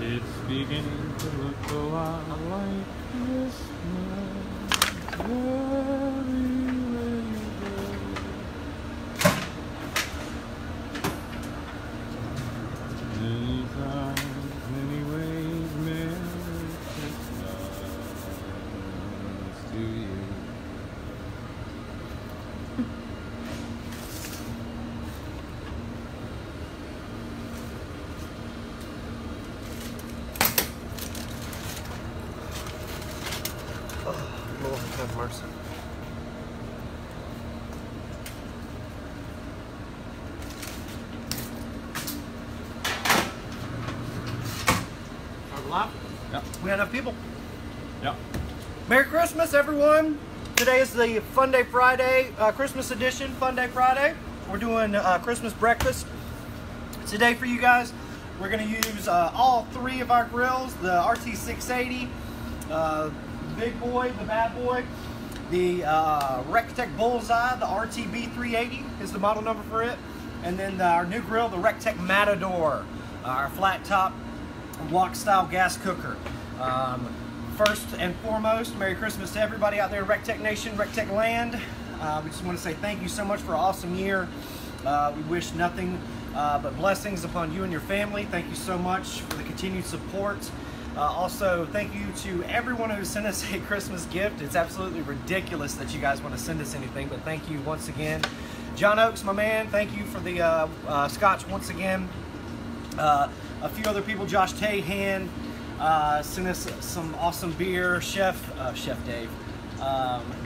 It's beginning to look a lot like Christmas everywhere you go. Many times, many ways, Merry Christmas to you. Lord have mercy. Are we live? Yep. We have enough people. Yep. Merry Christmas, everyone. Today is the Funday Friday, Christmas edition, Funday Friday. We're doing Christmas breakfast today for you guys. We're going to use all three of our grills, the RT-680, big boy, the bad boy, the RT-G Bullseye, the RT-B380 is the model number for it, and then our new grill, the RT-G Matador, our flat top wok style gas cooker. First and foremost, Merry Christmas to everybody out there in RT-G Nation, RT-G land. We just want to say thank you so much for an awesome year. We wish nothing but blessings upon you and your family. Thank you so much for the continued support. Also, thank you to everyone who sent us a Christmas gift. It's absolutely ridiculous that you guys want to send us anything, but thank you once again. John Oakes, my man, thank you for the scotch once again. A few other people, Josh Tahan, sent us some awesome beer. Chef Dave.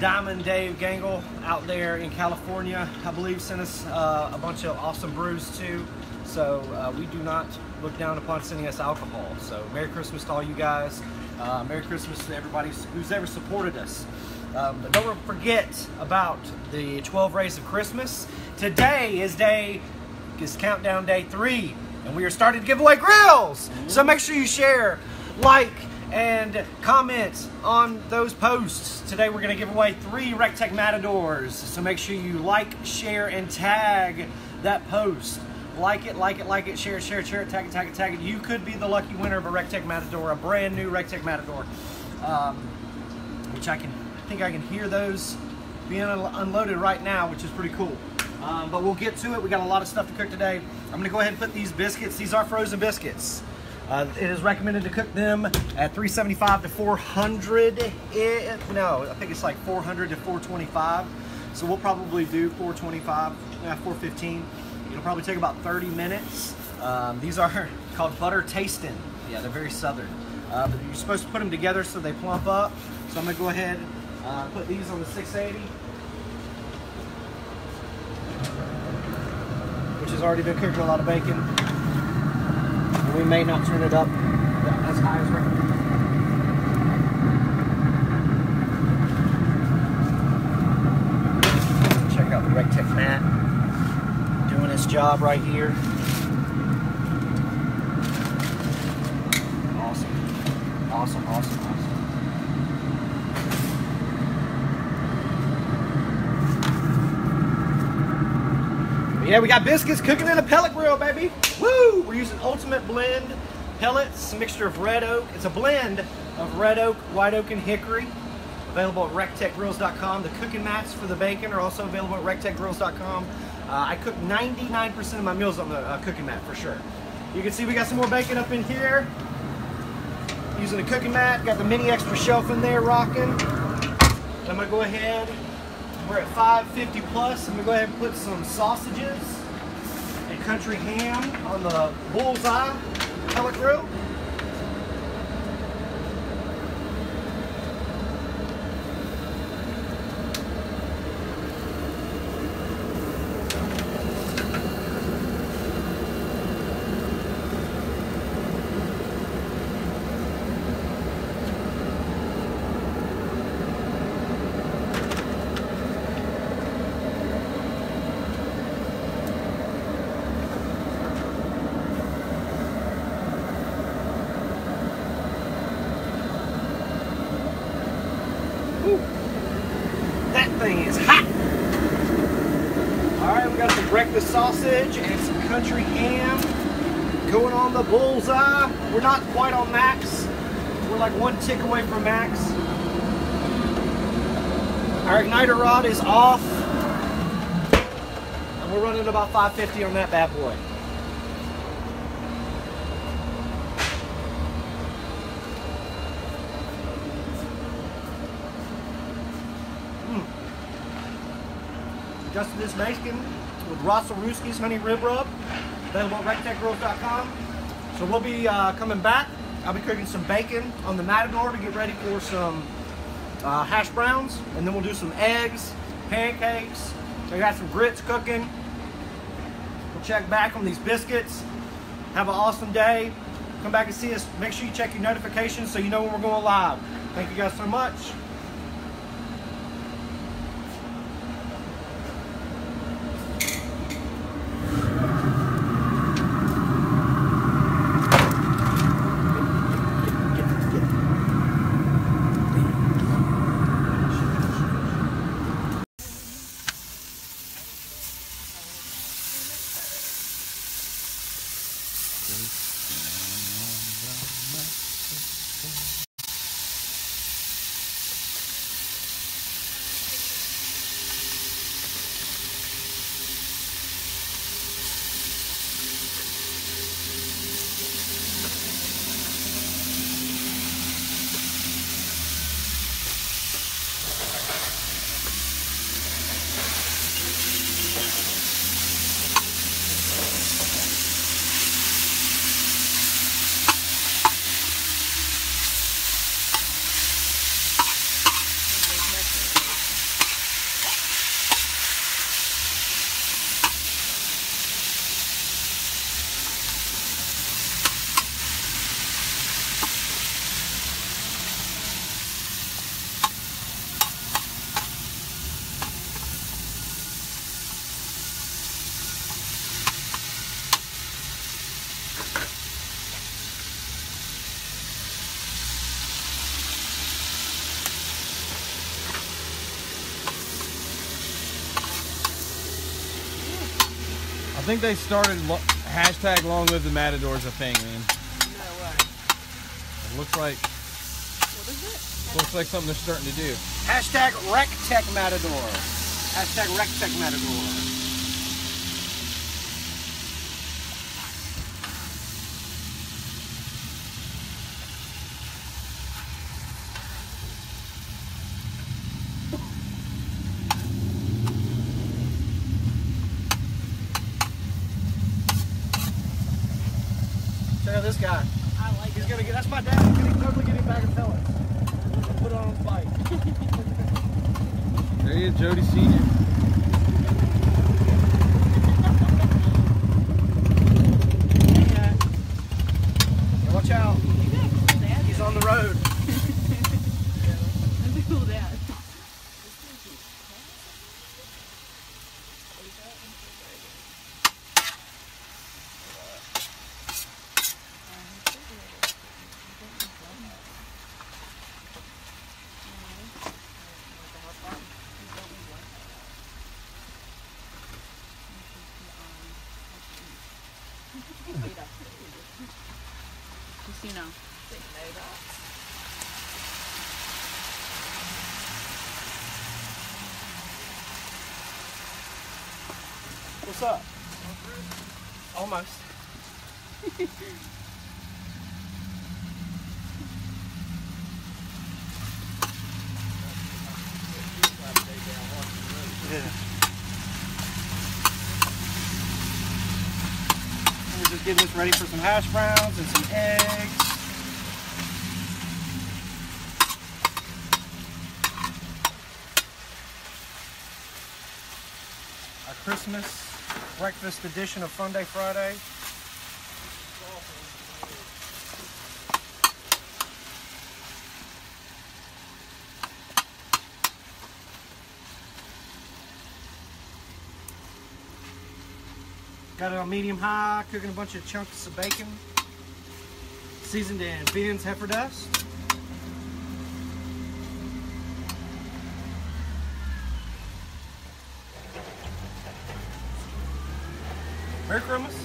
Diamond Dave Gangle out there in California, I believe, sent us a bunch of awesome brews too. So we do not look down upon sending us alcohol. So Merry Christmas to all you guys. Merry Christmas to everybody who's ever supported us. But don't forget about the 12 Rays of Christmas. Today is countdown day 3, and we are starting to give away grills. So make sure you share, like, and comment on those posts. Today we're going to give away 3 RT-G Matadors. So make sure you like, share, and tag that post. Like it, share it, tag it. You could be the lucky winner of a RT-G Matador, a brand new RT-G Matador, which I think I can hear those being unloaded right now, which is pretty cool. But we'll get to it. We got a lot of stuff to cook today. I'm going to go ahead and put these biscuits. These are frozen biscuits. It is recommended to cook them at 375 to 400. No, I think it's like 400 to 425. So we'll probably do 425, 415. It'll probably take about 30 minutes. These are called butter tasting. Yeah, they're very southern. But you're supposed to put them together so they plump up. So I'm gonna go ahead and put these on the 680, which has already been cooking a lot of bacon. And we may not turn it up as high as recommended. Check out the RT-G mat. Doing his job right here. Awesome. But yeah, we got biscuits cooking in a pellet grill, baby. Woo! We're using Ultimate Blend pellets, a mixture of red oak. It's a blend of red oak, white oak, and hickory. Available at rectechgrills.com. The cooking mats for the bacon are also available at rectechgrills.com. I cook 99% of my meals on the cooking mat for sure. You can see we got some more bacon up in here. Using the cooking mat, got the mini extra shelf in there rocking. I'm gonna go ahead, we're at 550 plus. I'm gonna go ahead and put some sausages and country ham on the Bullseye pellet grill. That thing is hot. All right, we got some breakfast sausage and some country ham Going on the Bullseye. We're not quite on max. We're like 1 tick away from max. Our igniter rod is off. And we're running about 550 on that bad boy. Adjusted this bacon with Russell Rooski's Honey Rib Rub, available at rectechgrills.com. So we'll be coming back. I'll be cooking some bacon on the Matador to get ready for some hash browns, and then we'll do some eggs, pancakes. I got some grits cooking. We'll check back on these biscuits. Have an awesome day. Come back and see us. Make sure you check your notifications so you know when we're going live. Thank you guys so much. I think they started hashtag long live the Matador's a thing, man. No way. It looks like. What is it? Looks like something they're starting to do. Hashtag RecTech Matador. Hashtag RecTech Matador. Check out this guy. I like He's it. gonna get. That's my dad. He's gonna totally get him back in pellets. Put it on his bike. There he is, Jody Senior. Yeah. Watch out. He's on the road. That's a cool dad. Casino. What's up? Almost. Yeah. We're just getting this ready for some hash browns and some eggs. Our Christmas breakfast edition of Funday Friday. Got it on medium high, cooking a bunch of chunks of bacon. Seasoned in Ben's Heffer dust. Merry Christmas.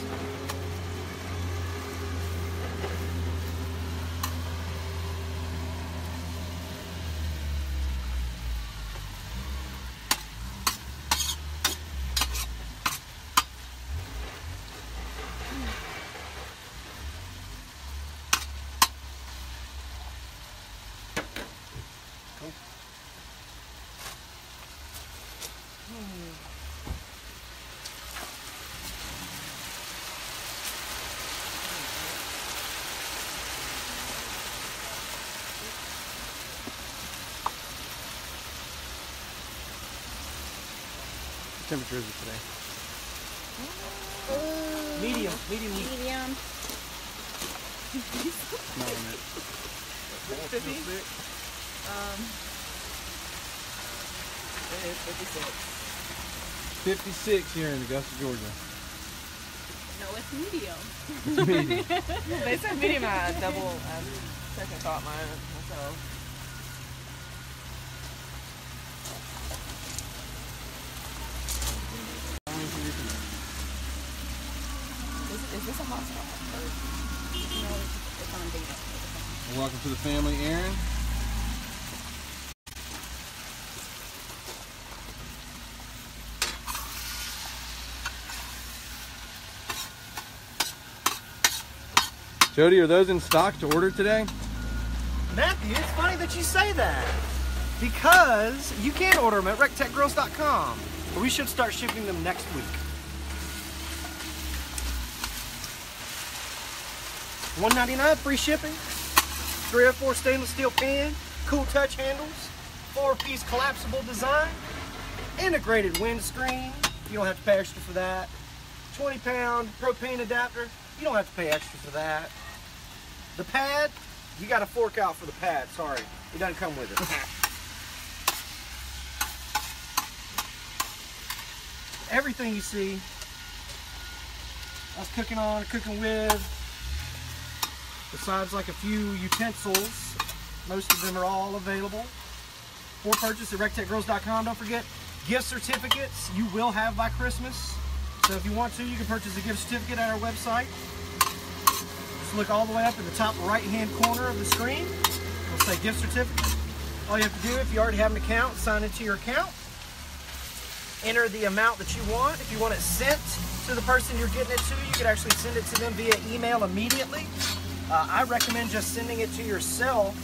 temperature is it today? Medium heat. Medium. Not on it. 50. 56 here in Augusta, Georgia. No, it's medium. It's medium. They said medium. I double second thought mine myself. Is this a hot spot? No, it's on data. Welcome to the family, Aaron. Jody, are those in stock to order today? Matthew, it's funny that you say that because you can order them at rectechgrills.com. But we should start shipping them next week. $1.99 free shipping. 304 stainless steel pan, cool touch handles, 4-piece collapsible design, integrated windscreen. You don't have to pay extra for that. 20-pound propane adapter. You don't have to pay extra for that. The pad, you got to fork out for the pad. Sorry, it doesn't come with it. Everything you see, us cooking on, cooking with, besides like a few utensils, most of them are all available for purchase at rectechgrills.com. Don't forget, gift certificates you will have by Christmas. So if you want to, you can purchase a gift certificate at our website. Just look all the way up in the top right-hand corner of the screen. It'll say gift certificate. All you have to do, if you already have an account, sign into your account. Enter the amount that you want. If you want it sent to the person you're getting it to, you can actually send it to them via email immediately. I recommend just sending it to yourself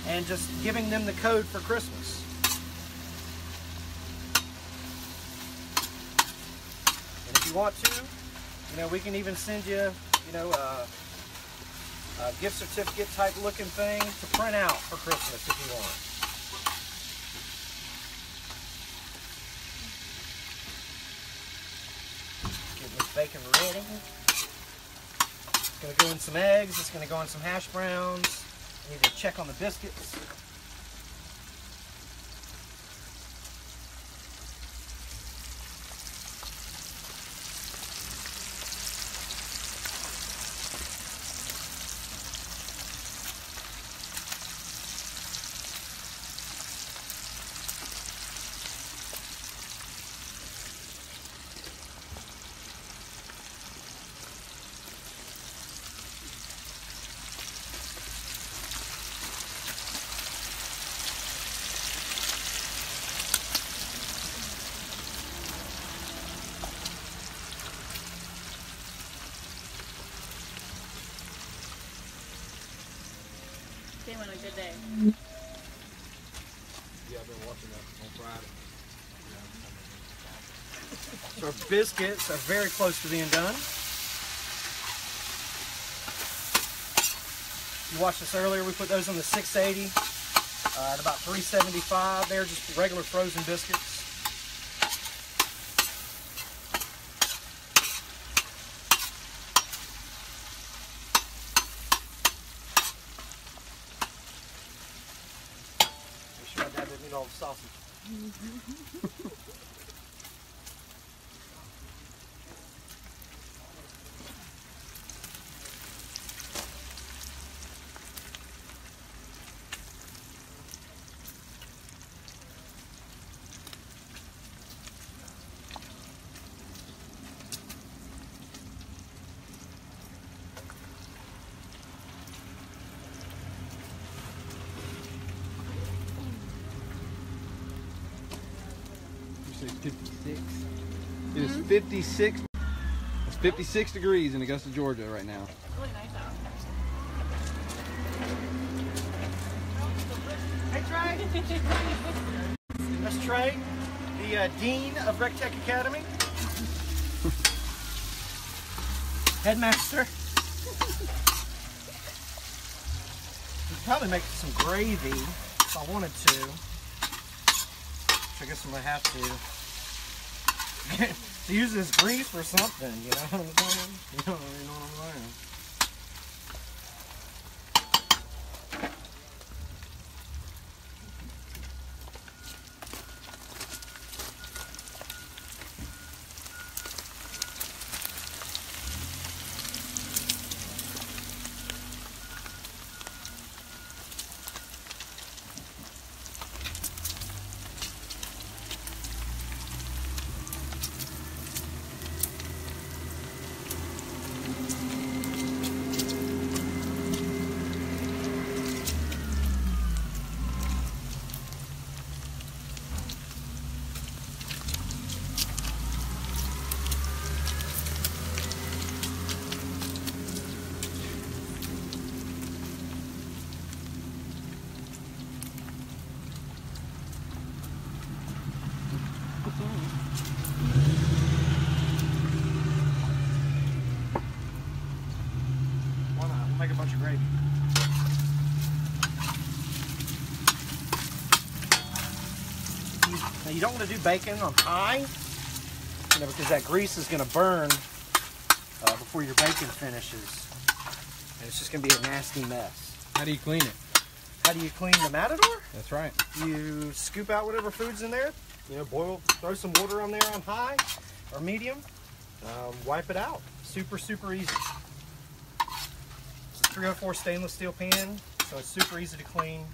and just giving them the code for Christmas. And if you want to, we can even send you, a gift certificate type looking thing to print out for Christmas if you want. Get this bacon ready. It's going to go in some eggs. It's going to go in some hash browns. I need to check on the biscuits. Came on a good day. Yeah, I've been watching that on Friday. So our biscuits are very close to being done. You watched this earlier, we put those on the 680 at about 375. They're just regular frozen biscuits. Make sure my dad didn't eat all the sausage. You say 56? It is 56. It's 56 degrees in Augusta, Georgia right now. It's really nice out. Hey Trey! That's Trey, the Dean of RecTech Academy. Headmaster. We could probably make some gravy if I wanted to. Which I guess I'm going to have to. to use this grease for something, you know what I'm saying? You know what I'm saying? Make a bunch of gravy. Now you don't want to do bacon on high, you know, because that grease is going to burn before your bacon finishes, and it's just going to be a nasty mess. How do you clean it? How do you clean the Matador? That's right. You scoop out whatever food's in there. You know, throw some water on there on high or medium. Wipe it out. Super easy. 304 stainless steel pan, so it's super easy to clean.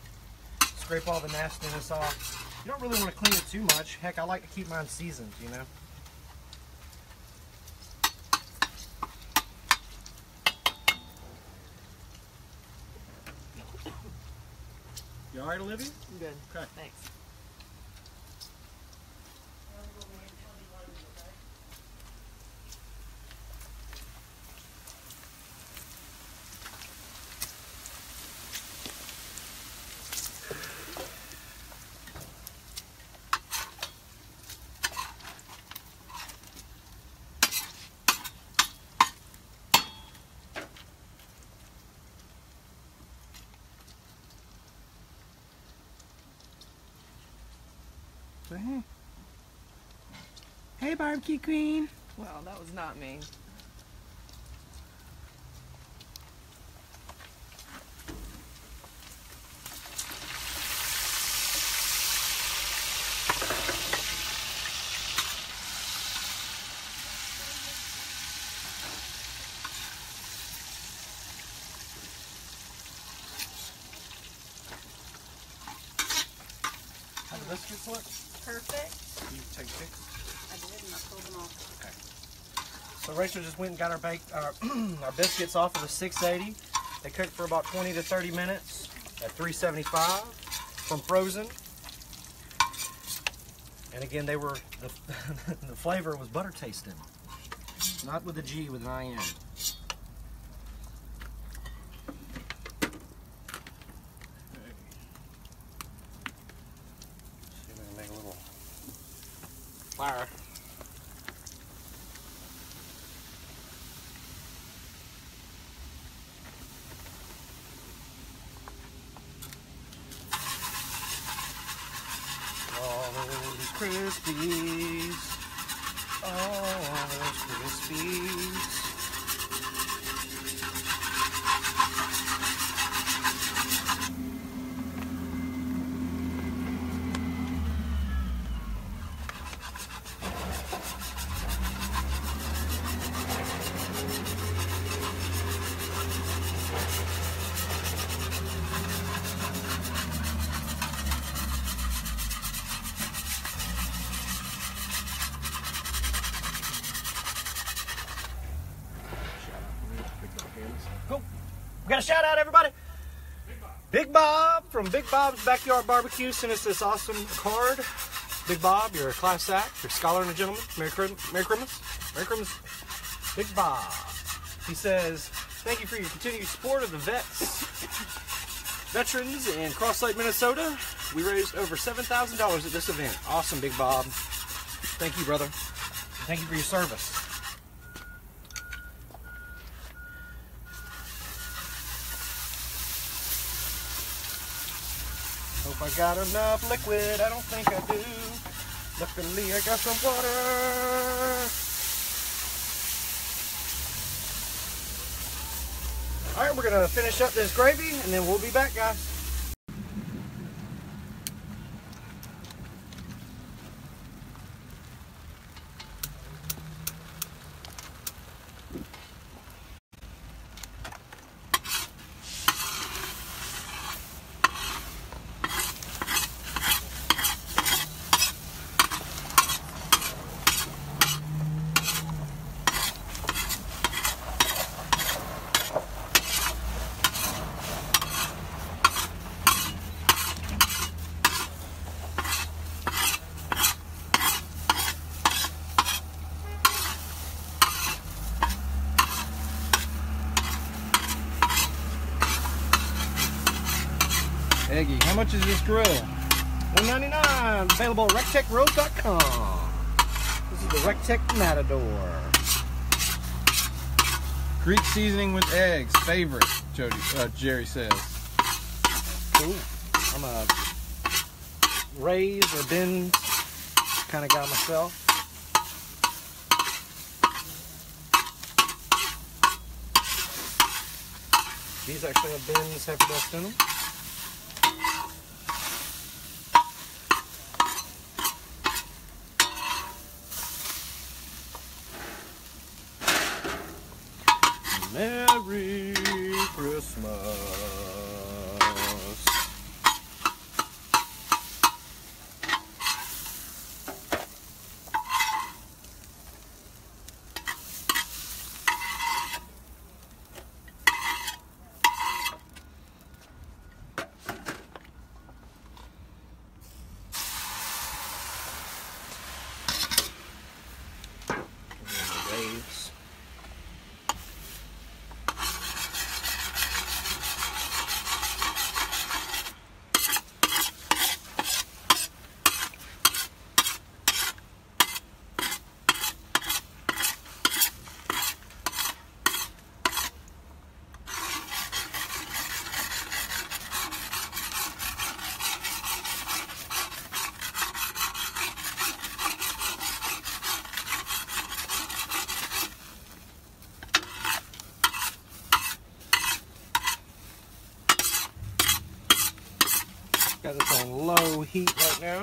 Scrape all the nastiness off. You don't really want to clean it too much. Heck, I like to keep mine seasoned, you know. You alright, Olivia? I'm good. Okay. Thanks. Hey, barbecue queen. Well, that was not me. How do biscuits look? Perfect. You take pics? I did, and I pulled them off. Okay. So Rachel just went and got our biscuits off of the 680. They cooked for about 20 to 30 minutes at 375 from frozen. And again, they were the flavor was butter tasting, not with a G, with an IN. See if we can make a little fire. All those Crispies, all those Crispies. Cool. We got a shout out, everybody. Big Bob from Big Bob's Backyard Barbecue sent us this awesome card. Big Bob, you're a class act, you're a scholar and a gentleman. Merry Christmas. Merry Christmas. Big Bob. He says, thank you for your continued support of the veterans in Cross Lake, Minnesota. We raised over $7,000 at this event. Awesome, Big Bob. Thank you, brother. Thank you for your service. Hope I got enough liquid. I don't think I do. Luckily, I got some water. All right, we're gonna finish up this gravy, and then we'll be back, guys. Eggy, how much is this grill? $1.99. Available at rectechgrills.com. This is the RT-G450 Matador. Greek seasoning with eggs, favorite, Jody, Jerry says. Cool. I'm a raise or bin kind of guy myself. These actually have bins Heffer dust in them. Merry Christmas. Waves. Got this on low heat right now.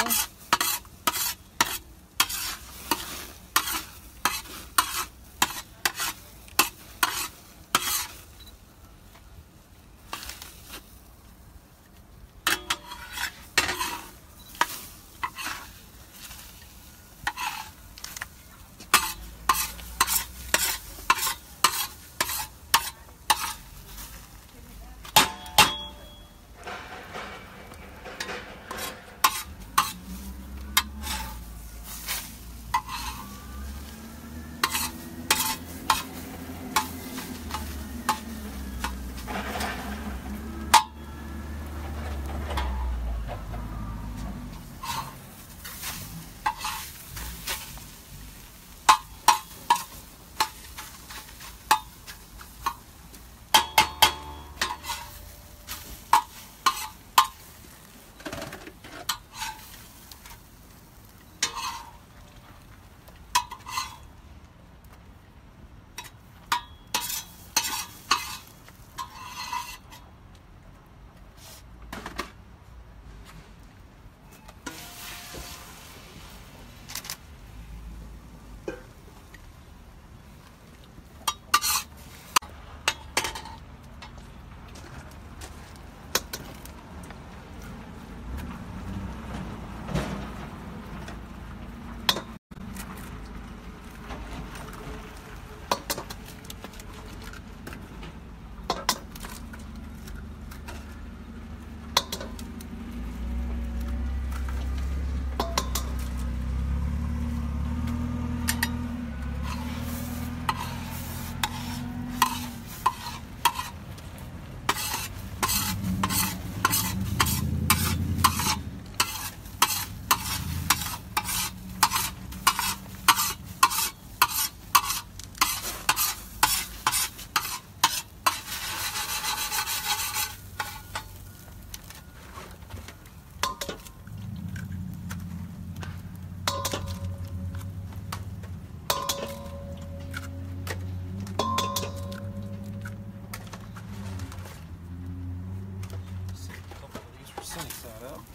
that up.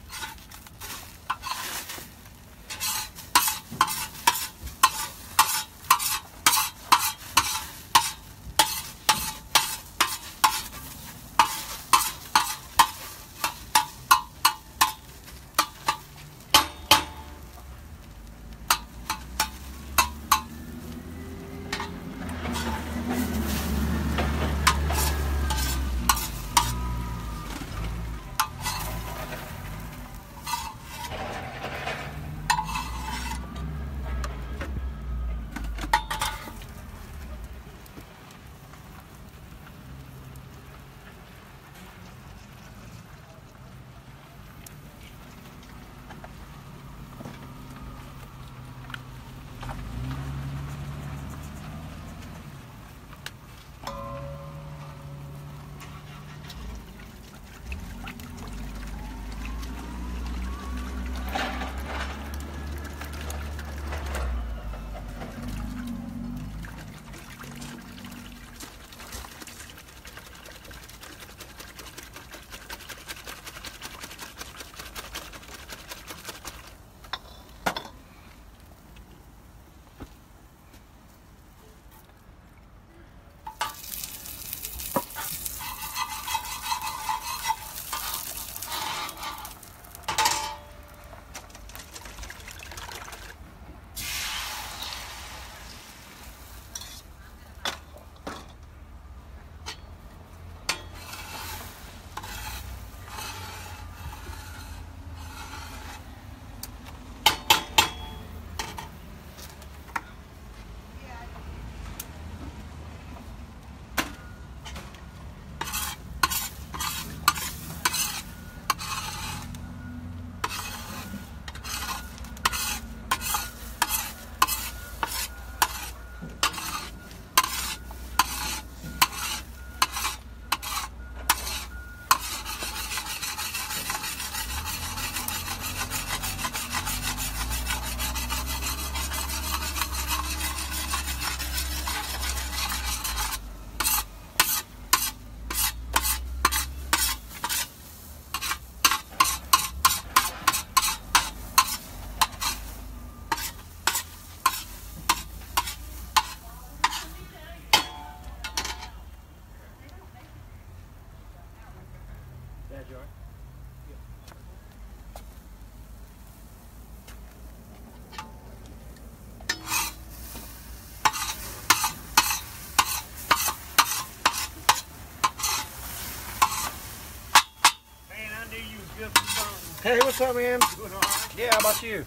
Hey, what's up, man? Doing all right? Yeah, how about you?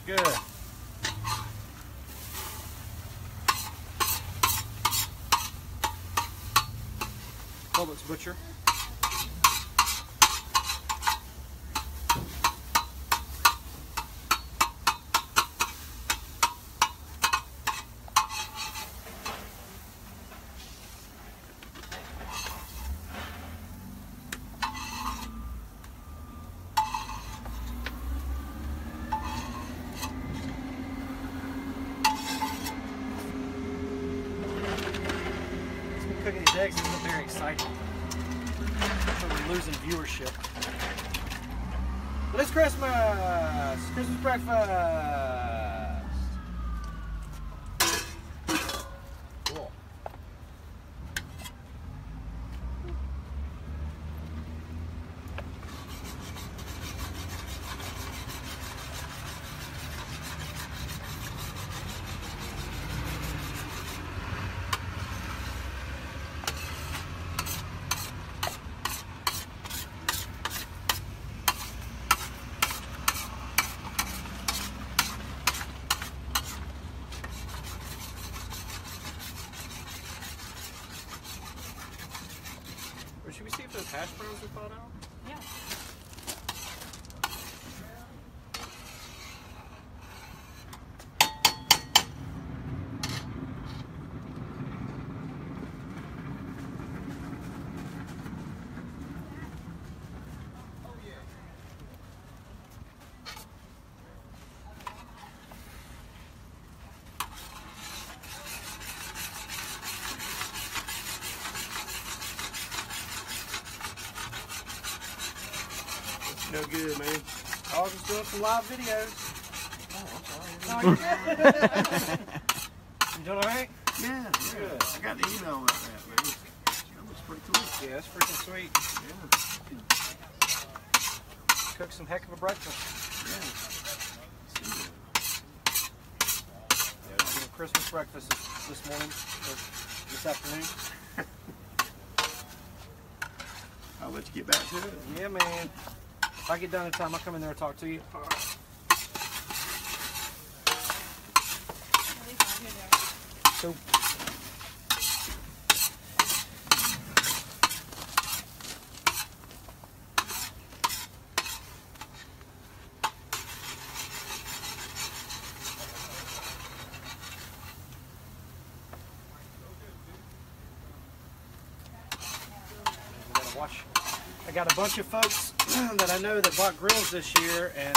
Good. Good. Publix butcher. Cooking these eggs isn't very exciting. So we're losing viewership. But it's Christmas! Christmas breakfast! Cool. Or should we see if those hash browns are thawed out? Yeah. No good, man. I was just doing some live videos. Oh, Oh, you're good. You doing all right? yeah, good. I got the email about that, man. That looks pretty cool. Yeah, that's freaking sweet. Yeah. Cook some heck of a breakfast. Yeah. Yeah, we're doing Christmas breakfast this morning, or this afternoon. I'll let you get back to it. Yeah, man. If I get done in time, I'll come in there and talk to you. All right. So, watch. I got a bunch of folks that I know that bought grills this year, and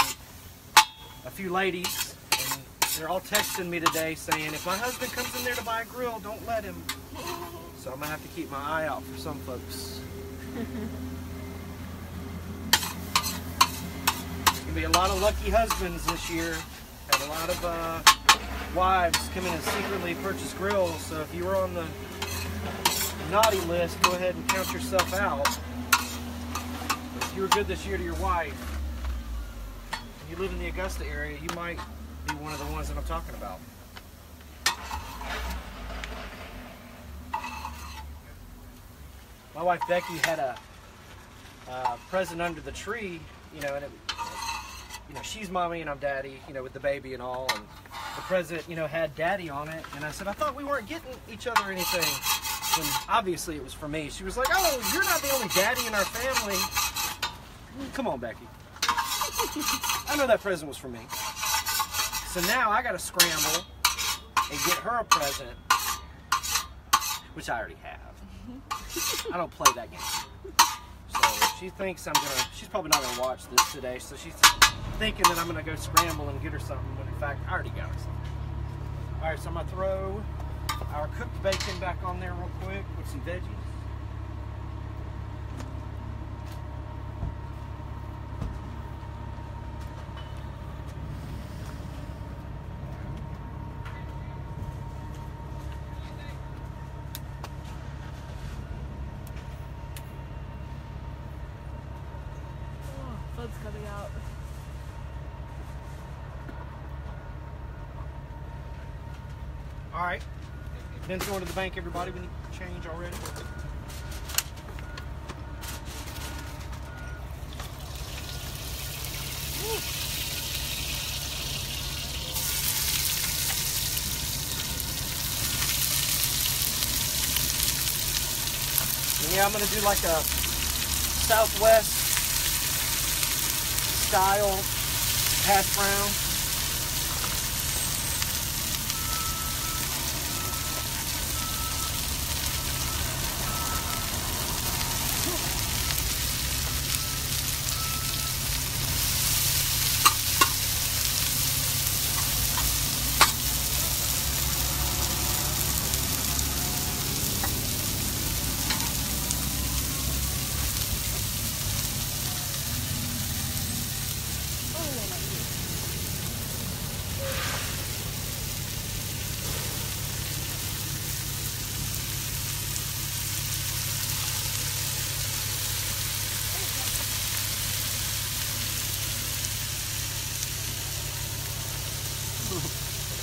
a few ladies, and they're all texting me today saying, if my husband comes in there to buy a grill, don't let him. So I'm gonna have to keep my eye out for some folks. There's gonna be a lot of lucky husbands this year. Had a lot of wives come in and secretly purchase grills. So if you were on the naughty list, go ahead and count yourself out. If you were good this year to your wife, and you live in the Augusta area, you might be one of the ones that I'm talking about. My wife Becky had a present under the tree, you know, and it, you know, she's mommy and I'm daddy, you know, with the baby and all, and the present, you know, had daddy on it, and I said, I thought we weren't getting each other anything. And obviously it was for me. She was like, oh, you're not the only daddy in our family. Come on, Becky. I know that present was for me. So now I got to scramble and get her a present, which I already have. I don't play that game. So she thinks I'm gonna, she's probably not gonna watch this today, so she's thinking that I'm gonna go scramble and get her something, but in fact, I already got her something. All right, so I'm gonna throw our cooked bacon back on there real quick with some veggies. Flood's coming out. All right. Ben's going to the bank, everybody. We need to change already. And yeah, I'm going to do like a Southwest style hash brown.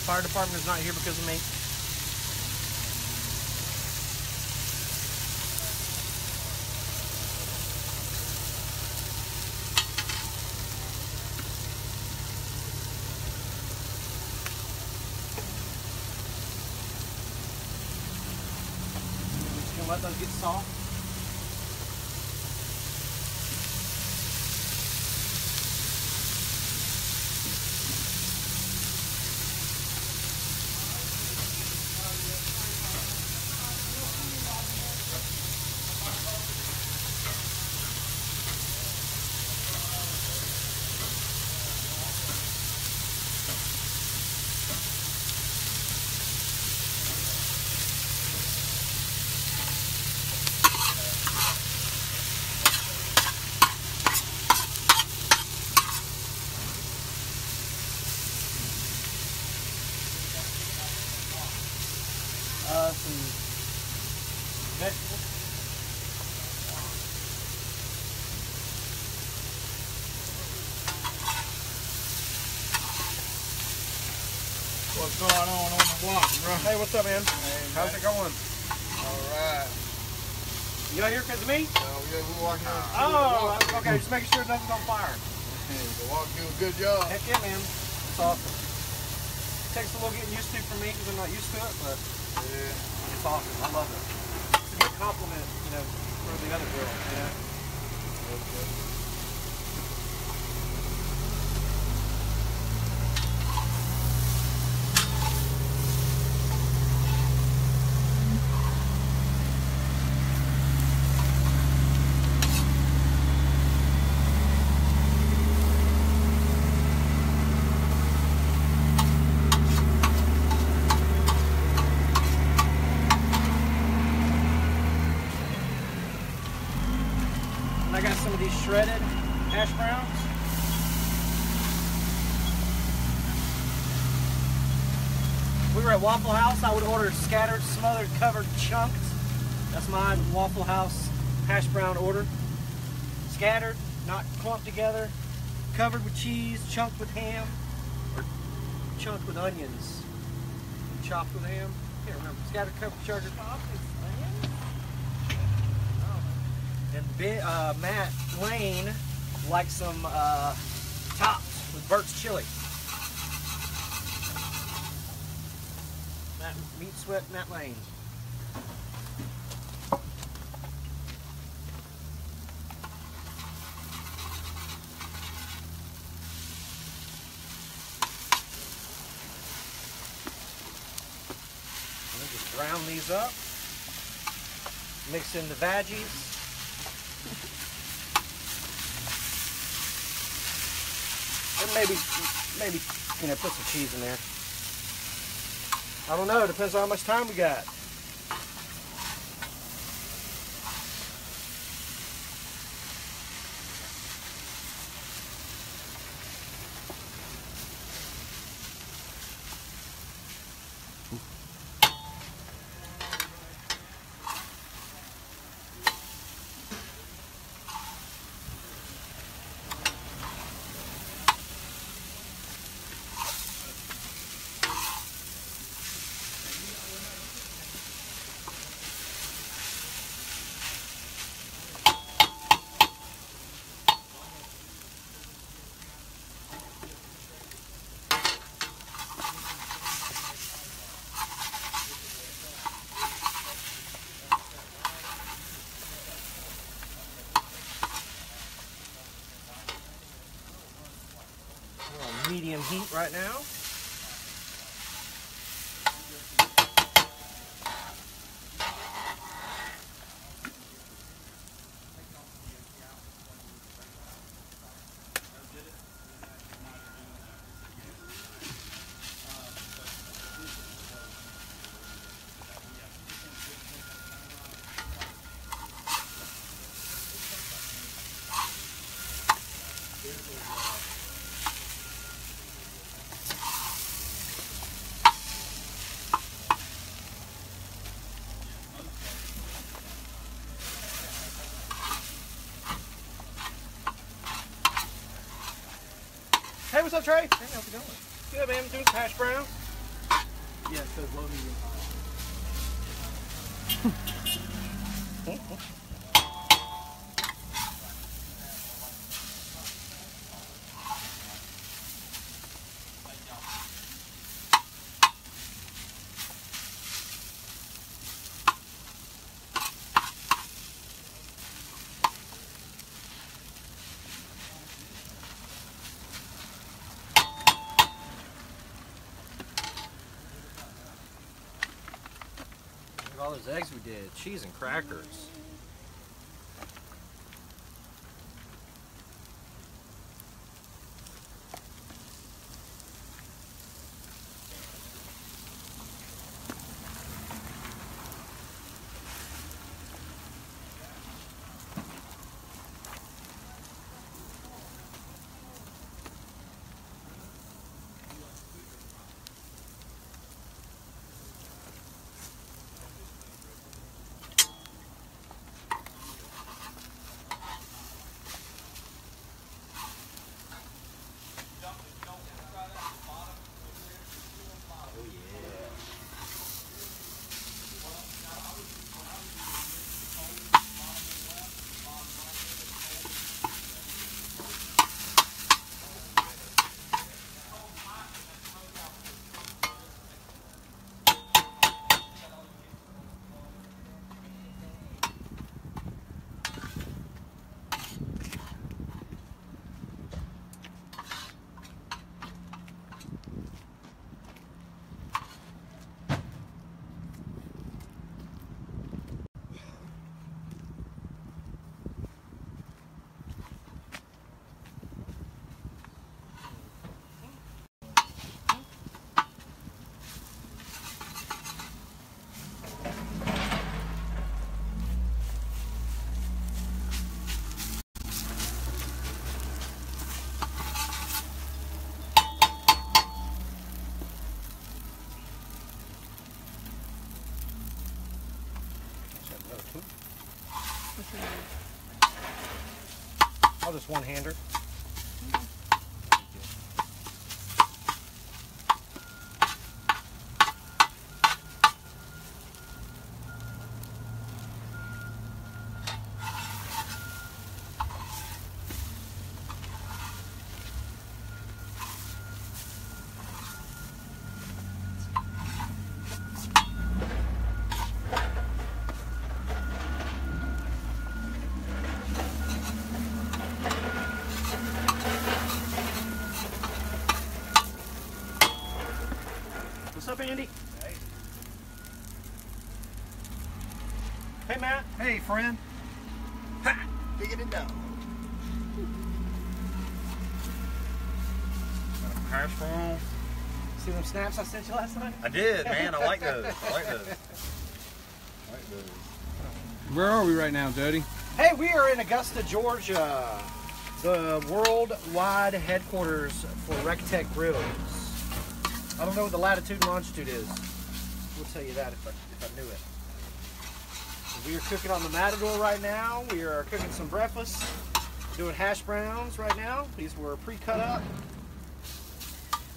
Fire department is not here because of me. Just gonna let those get soft. What's going on the block, bro? Hey, what's up, man? Hey, How's it going? Alright. You out here because of me? Yeah, we're walking on. Oh, okay. Just making sure nothing's on fire. The walk do a good job. Heck yeah, man. It's awesome. It takes a little getting used to for me because I'm not used to it, but Yeah. it's awesome. I love it. It's a good compliment, you know, for the other girl, you know. I got some of these shredded hash browns. If we were at Waffle House, I would order scattered, smothered, covered chunks. That's my Waffle House hash brown order. Scattered, not clumped together, covered with cheese, chunked with ham, or chunked with onions, chopped with ham. Can't remember. Scattered, covered, sugar. And Matt Lane likes some tops with Burt's chili. Meat Sweat Matt Lane. We'll just brown these up. Mix in the veggies. And maybe, you know, put some cheese in there. I don't know, it depends on how much time we got. Medium heat right now. Hey, what's up, Trey? Hey, how's it going? Good, man. Doing some hash browns. Yeah, it says low medium. Look at all those eggs we did. Cheese and crackers. I'll just one-hander. What's up, Andy? Hey. Hey, Matt. Hey, friend. Ha! Digging it down. Hash brown. See them snaps I sent you last night? I did, man. I like those. I like those. Where are we right now, Jody? Hey, we are in Augusta, Georgia, the worldwide headquarters for RT-G450 grills. I don't know what the latitude and longitude is. We'll tell you that if I knew it. So we are cooking on the Matador right now. We are cooking some breakfast, doing hash browns right now. These were pre-cut up.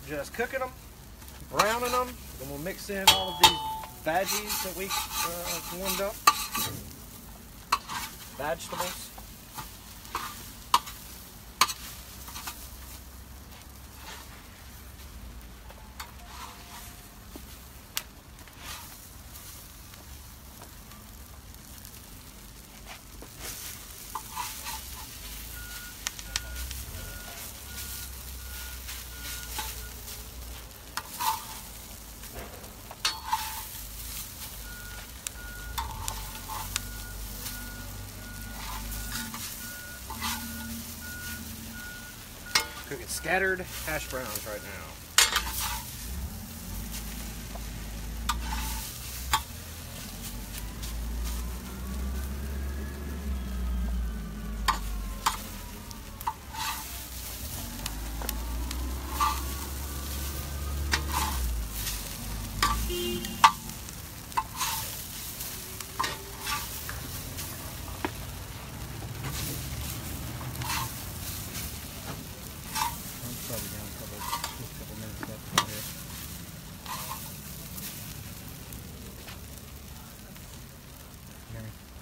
Just cooking them, browning them. Then we'll mix in all of these veggies that we warmed up. Vegetables. Cooking scattered hash browns right now.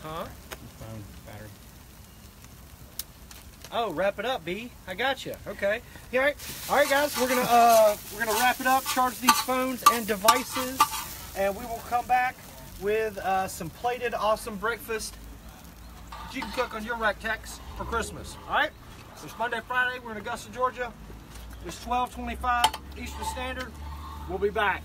Huh? Phone battery. Oh, wrap it up, B. I got you. Okay. Yeah, all right, guys. We're gonna wrap it up. Charge these phones and devices, and we will come back with some plated, awesome breakfast that you can cook on your RT-G for Christmas. All right. It's Monday, Friday. We're in Augusta, Georgia. It's 12:25 Eastern Standard. We'll be back.